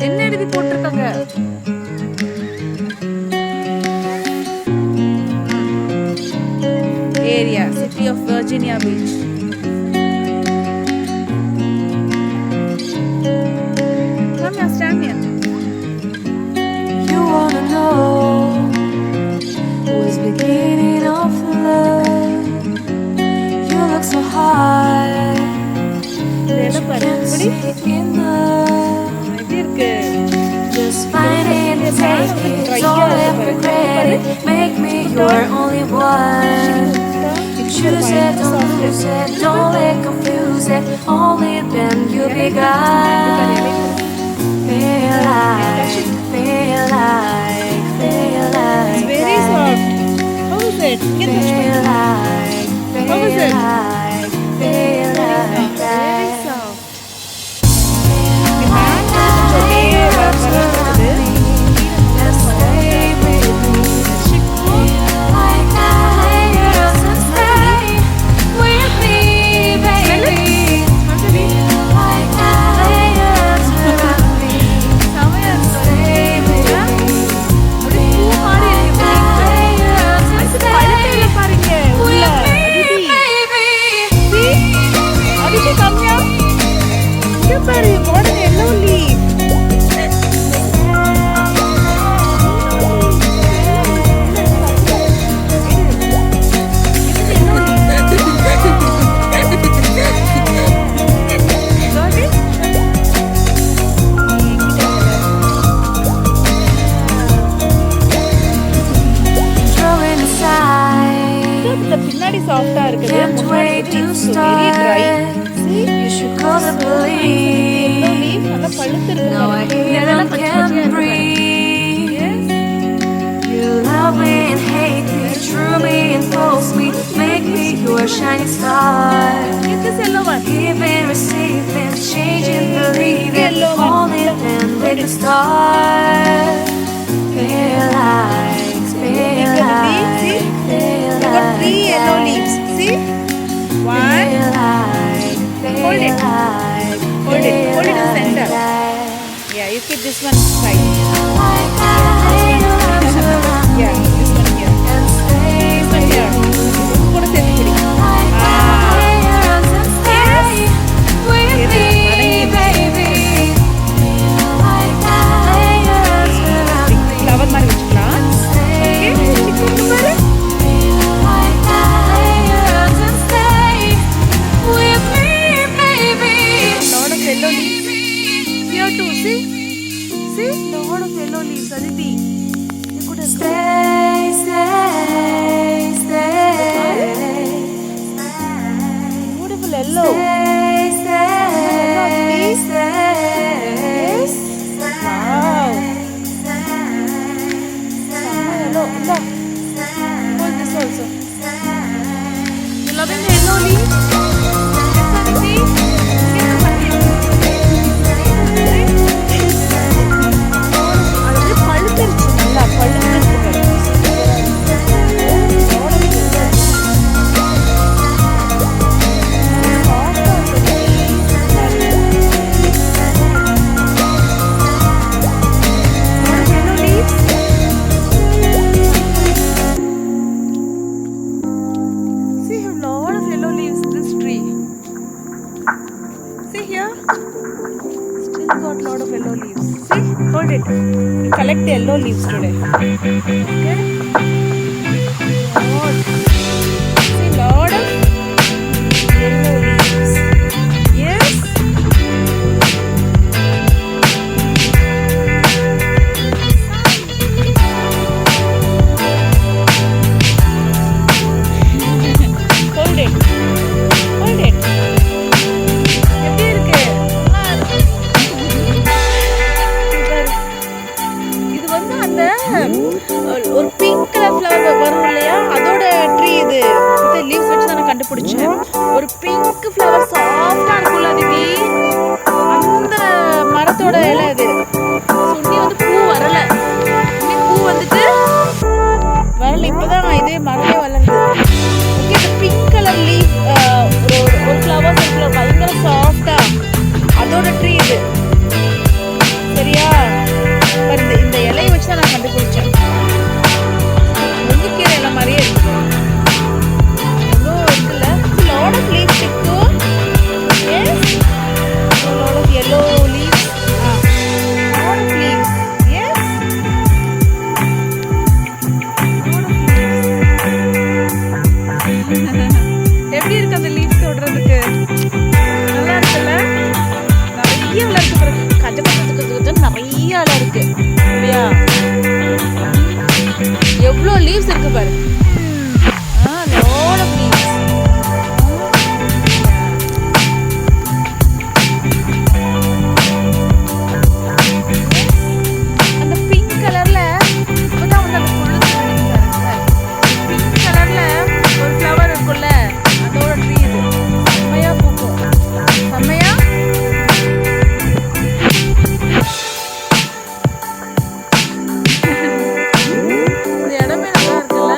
என்ன எழுதி போட்டிருக்காங்க? Area city of Virginia Beach. Come here, stand here. You wanna know who's beginning of the love? You look so high that you can't see it enough. எப்படி இருக்கு? Just find it and take it, don't ever regret it. Make me your only one. You choose it, don't lose it, don't let confuse it. Only then you'll be God. Feel like, feel like, feel like. It's very soft. How is it? Get the Feel like, How is feel it? like, feel like very that. soft. வருது. And stay with me. Like layers and stay with me, baby. Like layers around me. செமையா இருக்கு. Stay with me. அப்படியே பூ மாதிரி இருக்கு. Layers and அடுத்து stay பழுக்கையில பாருங்க. உள்ள with me, Aditi. baby. See? Aditi கம்மியா? இங்க பாரு golden yellow leaf. Drawing aside. இந்த பின்னாடி சாஃப்ட்டா இருக்குது. Can't wait to It's very dry. start. See? You should call the Yellow police. leaf நல்லா பழுத்திருக்கு Now I பாருங்க. hear இதெல்லாம் and பச்சை can't பச்சையா இருக்கு பாருங்க. breathe. Yes. You love me and hate me, true me and false me, make me your shining star. Get this yellow one. Giving, receiving, changing, believing, Yellow one. only then they can start. Feel like, feel You got the leaf, see? like, feel You got three yellow like leaves. See? that. One. Feel like, Hold it. feel like, Hold it. Hold it in feel center. like that. Yeah, you keep this one side. Like layers around me. Yeah, this one here. And stay This one with here. me. இது கூட சேர்த்து பிடி. Like Ah. layers and stay with me, baby. Like layers around me. Flower மாதிரி வச்சுக்கலாம். Stay Okay? with சிக்கு பாரு. like layers and stay with me, baby. Lot of yellow leaves. Here too, see? See? Lot of yellow leaves, Aditi. You could have Stay, stay, stay. beautiful yellow. Stay, stay, stay. Yes. Wow. Yellow. Look. Hold this also. You loving the yellow leaf? Yes, Aditi. அது வந்து பழுத்துருச்சு நல்லா பழுத்துருக்கு பாரு. See, have lot of yellow leaves in this tree. See here, still got lot of yellow leaves. See, hold it. We collect the yellow leaves today. Okay. Lot. See, lot of yellow leaves. Yes. Hold it. Hold it. எப்படி இருக்கு? இது வந்து அந்த ஒரு pink colour flower வரும் இல்லையா, அதோட tree இது. இது லீவ்ஸ் வச்சு தான் நான் கண்டுபிடிச்சேன். ஒரு பிங்க் ஃப்ளவர் சாஃப்டா இருக்கும்ல அதுக்கு, அந்த மரத்தோட இலை இது. சுண்ணி வந்து பூ வரல, இன்னும் பூ வந்துட்டு வரல, இப்பதான் இதே மரமே வளருது. இருக்குல்ல பயங்கர சாஃப்டா அதோட ட்ரீ இது. சரியா? இந்த இலையை வச்சு தான் நான் கண்டுபிடிச்சேன். முருங்கைக்கீரை இலை மாதிரியே இருக்குது. எவ்வளோ இருக்குல்ல. லாட் ஆஃப் லீவ்ஸ் இருக்கு. Yes, lot of yellow leaves. Lot of leaves. Yes, எப்படி இருக்கு அந்த லீவ்ஸ் தொடுறதுக்கு? நல்லா இருக்குல்ல? நிறைய இலை இருக்கு பாரு. கஜ நிறைய இலை இருக்கு இல்லையா? எவ்வளோ லீவ்ஸ் இருக்கு பாரு. lot of leaves. அந்த பிங்க் கலர்ல இப்பதான் வந்து அந்த பொழுது பிங்க் கலர்ல ஒரு ஃப்ளவர் இருக்குல்ல அதோட ட்ரீ இது. செம்மையா பூக்கும். செம்மையா இந்த இடமே நல்லா இருக்குல்ல.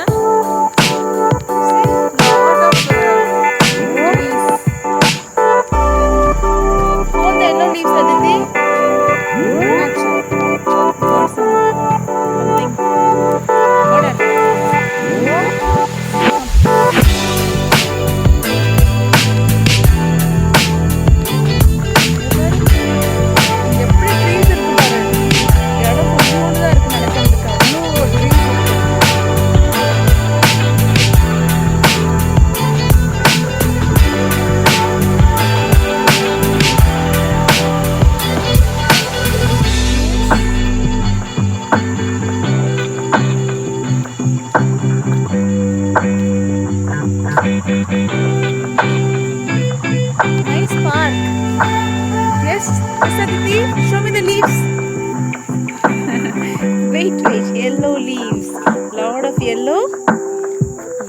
Nice park. Yes, Aditi, show me the leaves. Wait, yellow leaves. Lot of yellow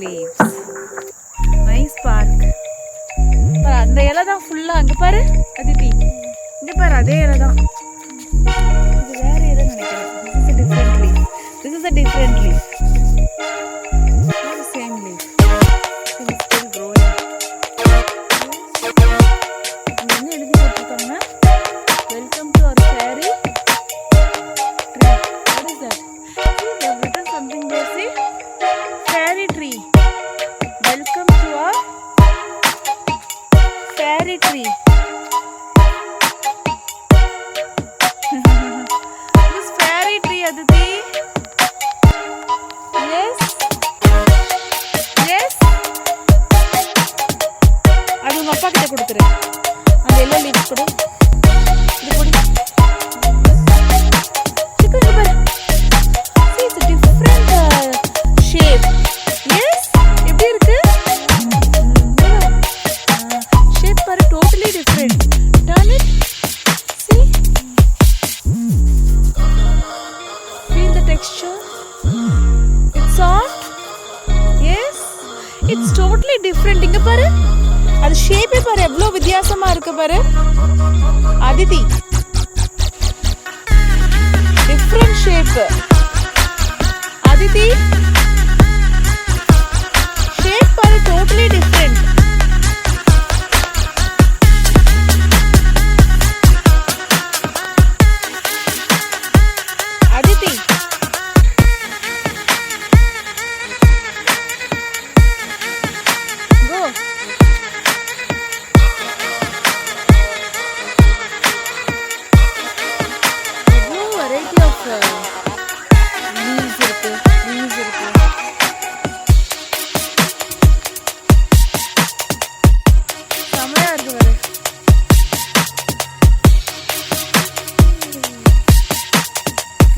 leaves. Nice park. அந்த இலை தான் ஃபுல்லா. அங்க பாரு அதித்தி, இங்க பாரு அதே இலை தான். இது வேற இலை நினைக்கிறேன். This is a different leaf. Not the same leaf. It is still growing. என்ன எழுதி போட்டிருக்காங்க? Welcome to our fairy tree. What is that? See, they have written something there. See, fairy tree. Welcome to our fairy tree. This fairy tree, Aditi. Yes. Yes. அது உங்க அப்பா கிட்ட கொடுத்துரு. அந்த yellow leaves கொடு. இது கொடு. சிக்கு இங்க பாரு. See, it's a different shape. Yes. எப்படி இருக்கு? Shape பாரு totally different. Turn it. See? Feel the texture. It's soft. Yes. It's totally different. இங்க பாரு. அது ஷேப்பே பாரு எவ்வளோ வித்தியாசமா இருக்கு பாரு Aditi. Different shape Aditi. Shape பாரு totally different. Aditi go. Variety of leaves இருக்கு, trees இருக்கு. செமையா இருக்கு பாரு.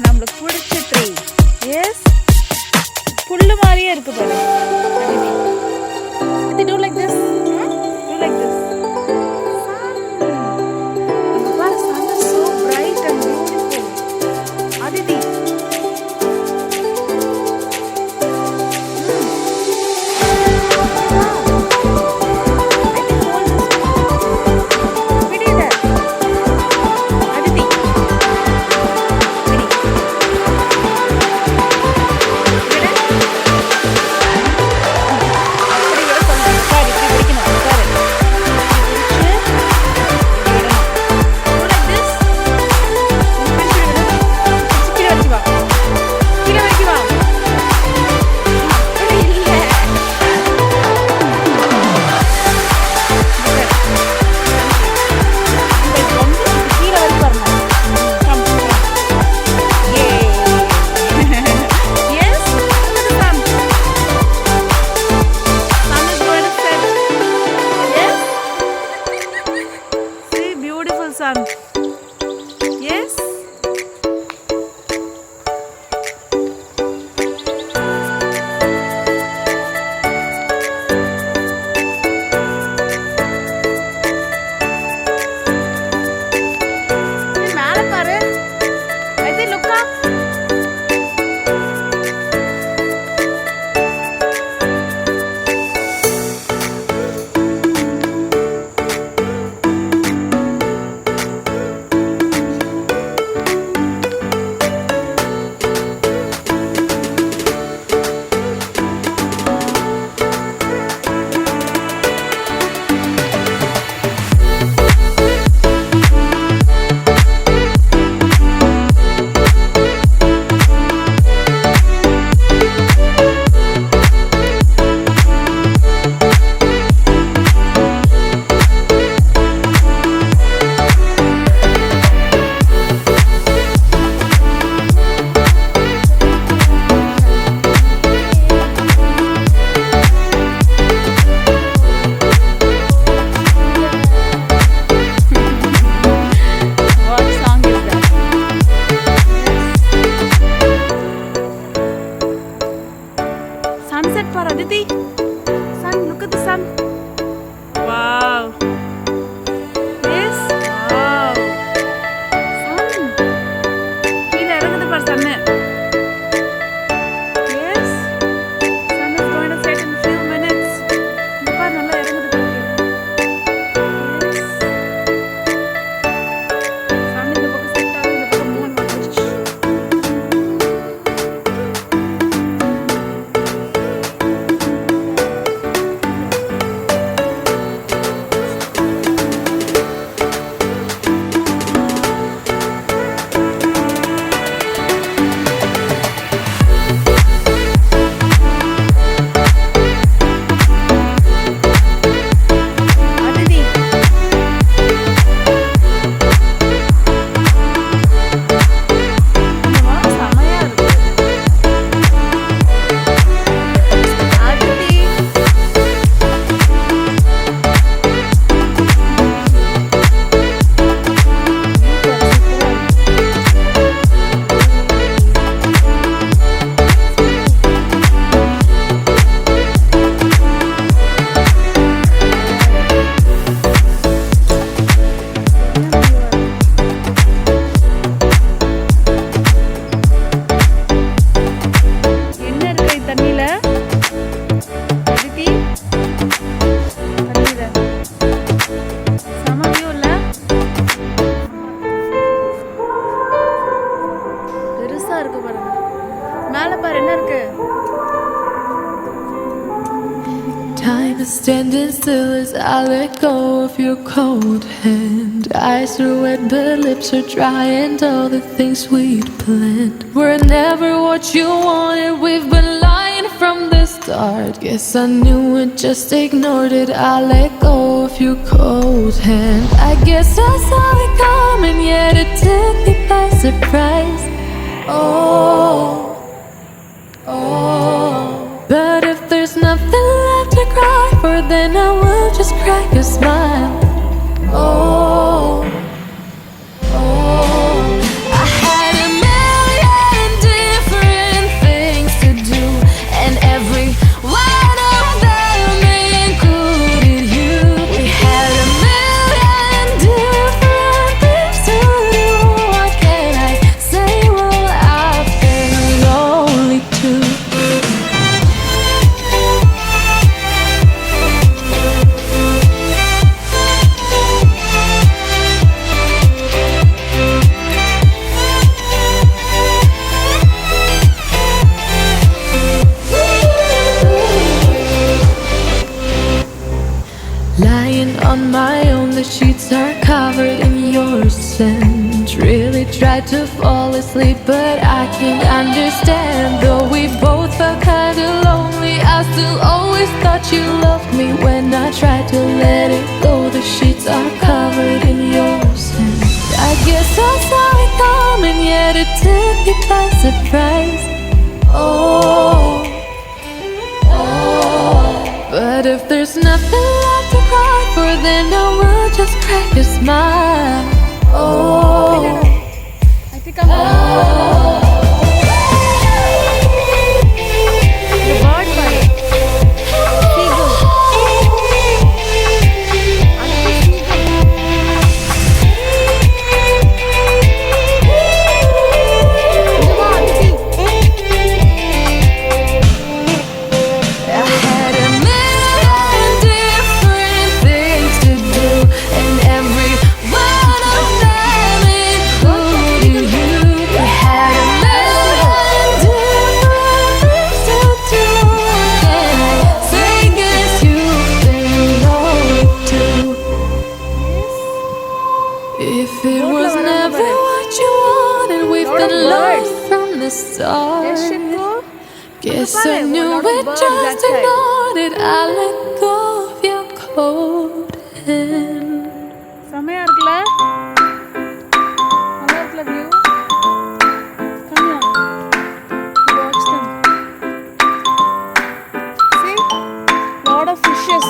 நம்மளுக்கு பிடிச்ச ட்ரீ. எஸ், புல்லு மாதிரியே இருக்கு பாரு. They do like this. Do like this. Aditi. பாரு Aditi. Sun, look at the sun. Wow. Yes. Wow. Sun. கீழே இறங்குது பாரு sun. Yes. Sun is going to set in few minutes. இங்க பாரு நல்லா இறங்குது பாரு. Yes. Sun இந்த பக்கம் செட் ஆகுது, இந்த பக்கம் moon வந்துருச்சு. அதித்தி. இந்த வானம் செமையா இருக்கு. அதித்தி. என்ன இருக்கு இந்த தண்ணியில? அதித்தி. தண்ணியில செம view இல்ல? பெருசா இருக்கு பாருங்க. மேல பாரு என்ன இருக்கு? Time is standing still as I let go of your cold hand. Eyes are wet but lips are dry, and all the things we'd planned were never what you wanted. We've been lying from the start. Guess I knew it, just ignored it. I let go of your cold hand. I guess I saw it coming, yet it took me by surprise. Oh. But if there's nothing left to cry for, then I will just crack a smile. Oh, I had a million different things to do, and every one of them included you. We had a million different things to do. What can I say? Well, I've been lonely too. Lying on my own, the sheets are covered in your scent. Really tried to fall asleep, but I can't understand. Though we both felt kinda lonely, I still always thought you loved me. When I tried to let it go, the sheets are covered in your scent. I guess I saw it coming, yet it took me by surprise. Oh. But if there's nothing left to cry for, then I will just crack a smile. Oh, I think I'm the bird பாரு. Seagull. Aditi seagull. இங்க வா Aditi. I had a million different things to do, and every one of them included you. We had a million different things to do, and I say, guess you've been lonely too. If it was never what you wanted, we've Lot of been lost birds. from the Yes, start. Shiko. Guess Pare, I knew lot of it, birds just that side. ignored it. I let go of your cold hand. செமையா இருக்குல்ல? நல்லா இருக்குல்ல view? Come here. Watch them. See? Lot of fishes.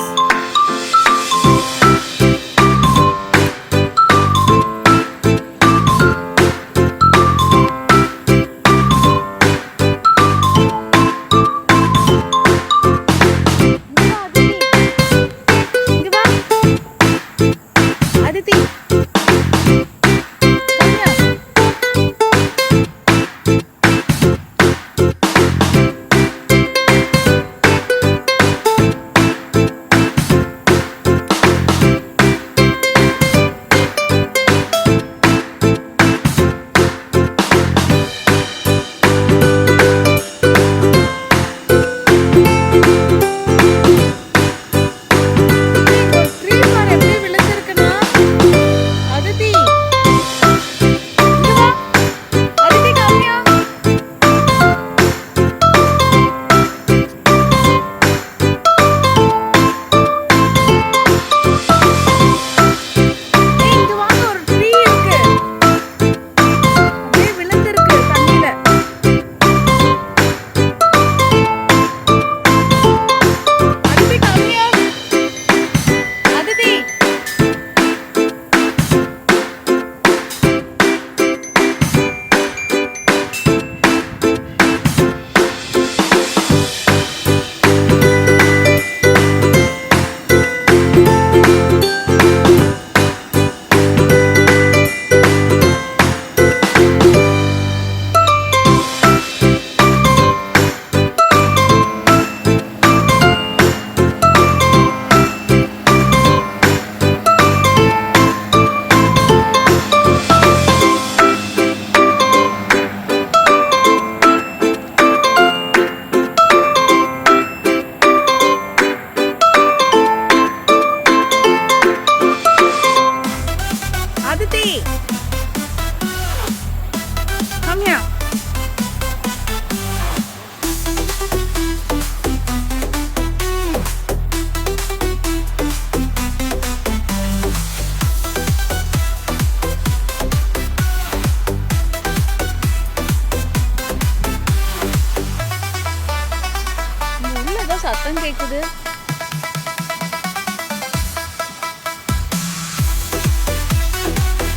சத்தம் கேக்குது.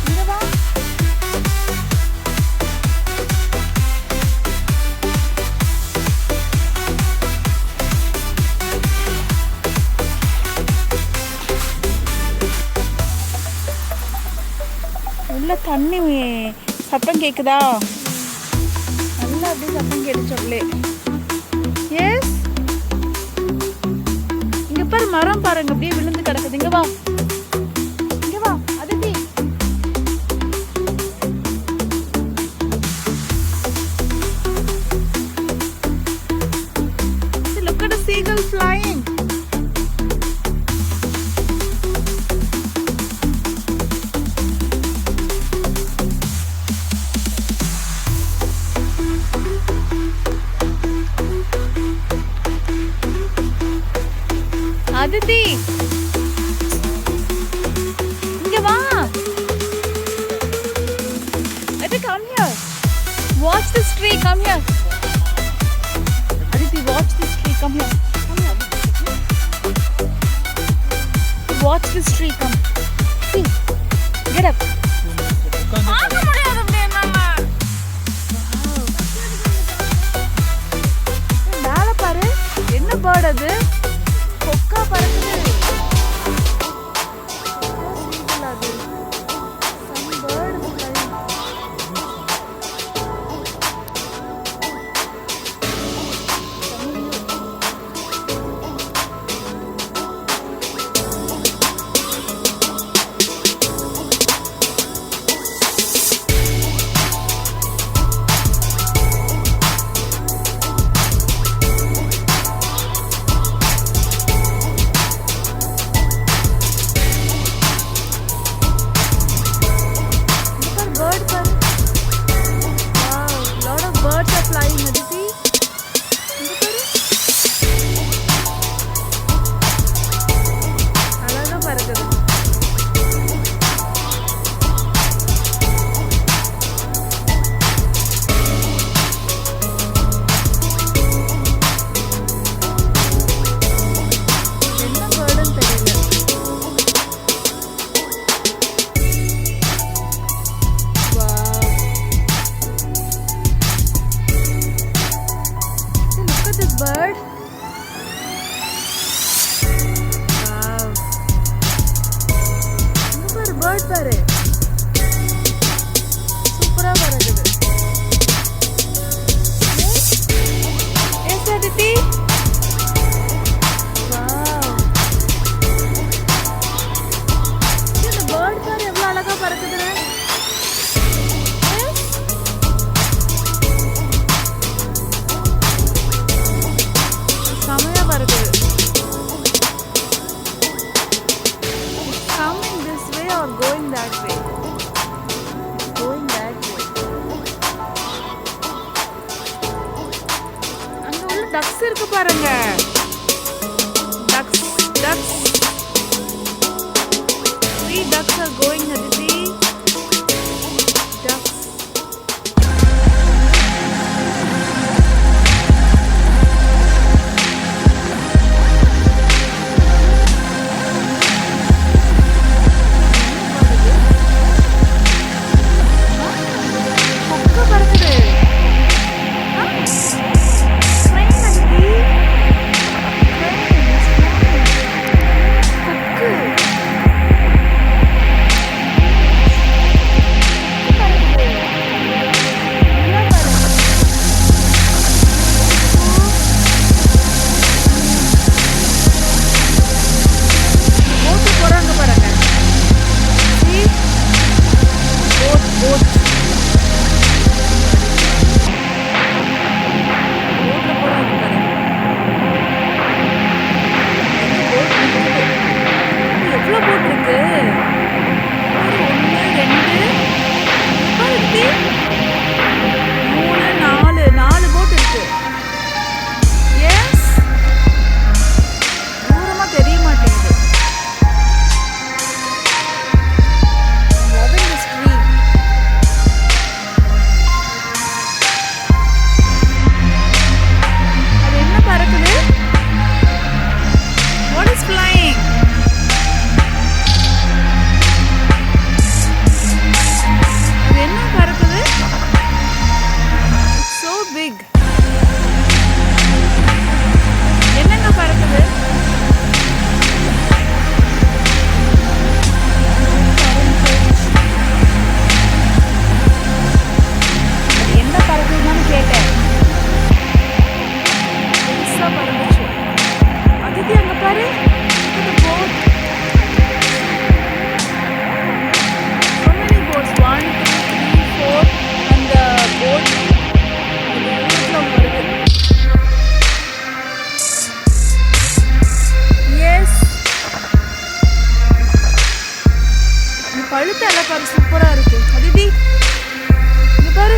இங்க வா. உள்ள தண்ணி சத்தம் கேக்குதா? நல்லா அப்படியே சத்தம் கேட்டுச்சோங்களே. எஸ், இங்க பாரு மரம் பாருங்க அப்படியே விழுந்து கிடக்குது. இங்க வா, இங்க வா Aditi. Look at the seagull flying. Aditi, இங்க வா. Aditi, come here. Watch this tree. Come here. Aditi, watch this tree. Come here. Come here. Watch this tree. Come. See. Get up. மேல பாரு, என்ன பேர்ட் அது? கொக்கா பறக்குது. Bird. Wow. இங்க பாரு bird பாரு. சூப்பரா பறக்குது. Yes, Aditi. Wow. இந்த bird பாரு எவ்வளவு அழகா பறக்குதுன்னு. செமையா பறக்குது. Coming this way or going that way? Going that way. அங்க உள்ள ducks இருக்கு பாருங்க. Ducks. 3 ducks are going, Aditi. Ducks. பாரு so many boats 1 2 3 4 அந்த boat வருது எஸ் இந்த பழுத்த இலை பாரு சூப்பரா இருக்கு அதிதி இங்க பாரு